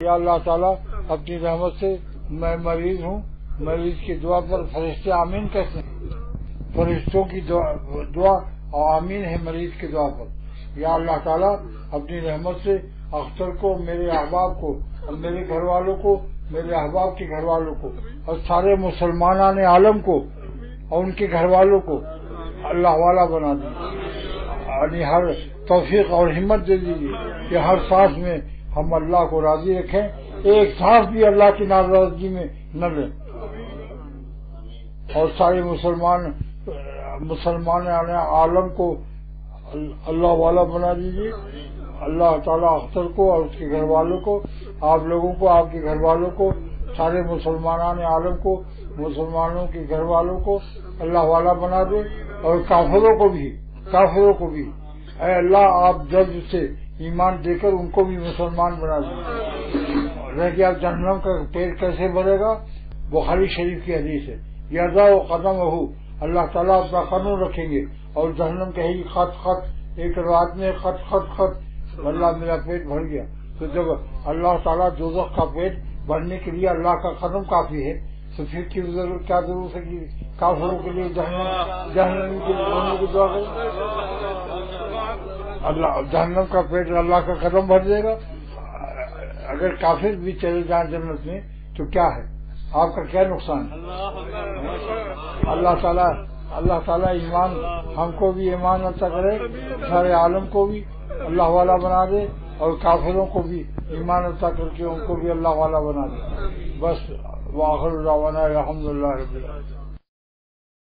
یا اللہ تعالیٰ اپنی رحمت سے میں مریض ہوں، مریض کی دعا پر فرشتے آمین کہتے ہیں، فرشتوں کی دعا اور آمین ہے مریض کی دعا پر۔ یا اللہ تعالیٰ اپنی رحمت سے اختر کو، میرے احباب کو، اور میرے گھر والوں کو، میرے احباب کے گھر والوں کو، اور سارے مسلمانان عالم کو اور ان کے گھر والوں کو اللہ والا بنا دیجیے، یعنی ہر توفیق اور ہمت دے دیجیے کہ ہر سانس میں ہم اللہ کو راضی رکھیں، ایک سانس بھی اللہ کی ناراضگی میں نہ لیں، اور سارے مسلمان عالم کو اللہ والا بنا دیجیے۔ اللہ تعالیٰ اختر کو اور اس کے گھر والوں کو، آپ لوگوں کو، آپ کے گھر والوں کو، سارے مسلمانان عالم کو، مسلمانوں کے گھر والوں کو اللہ والا بنا دے، اور کافروں کو بھی اے اللہ آپ جلد سے ایمان دے کر ان کو بھی مسلمان بنا دیں۔ رہ گیا جہنم کا پیٹ کیسے بھرے گا، بخاری شریف کی حدیث ہے، یضع قدمہ، اللہ تعالیٰ اپنا قدم رکھیں گے اور جہنم کہے گی خط خط، ایک رات میں خط خط خط، اللہ میرا پیٹ بھر گیا۔ تو جب اللہ تعالیٰ دوزخ کا پیٹ بھرنے کے لیے اللہ کا قدم کافی ہے، تو پھر کیا ضرورت ہے کہ کافروں کے لیے جہنم کے ہونے کی دعا کریں؟ اللہ جہنم کا پیٹ اللہ کا قدم بھر دے گا۔ اگر کافر بھی چلے جائیں جنت میں تو کیا ہے، آپ کا کیا نقصان ہے؟ اللہ تعالیٰ ایمان، ہم کو بھی ایمان عطا کرے، سارے عالم کو بھی اللہ والا بنا دے، اور کافروں کو بھی ایمان عطا کر کے ان کو بھی اللہ والا بنا دے۔ بس وآخر دعوانا الحمدللہ رب العالمین۔